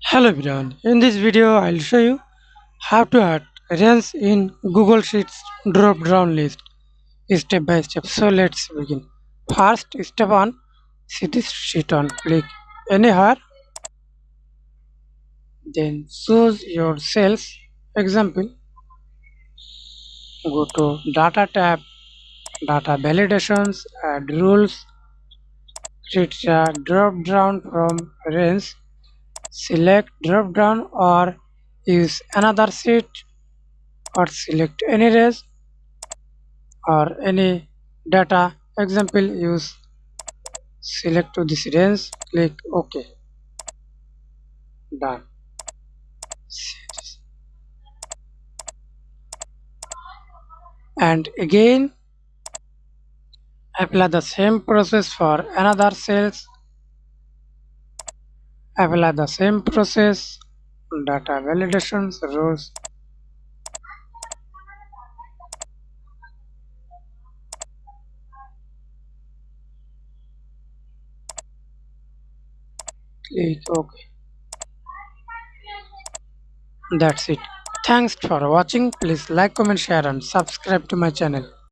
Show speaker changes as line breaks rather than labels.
Hello everyone, in this video I'll show you how to add range in Google Sheets drop down list step by step. So let's begin. First step 1, see this sheet on, click anywhere, then choose your cells. Example, go to data tab, data validations, add rules, create a drop down from range, select drop down or use another sheet or select any range or any data. Example, use select to this range, click OK, done. And again apply the same process for another cells, apply the same process, data validations, rules, click OK. That's it. Thanks for watching. Please like, comment, share and subscribe to my channel.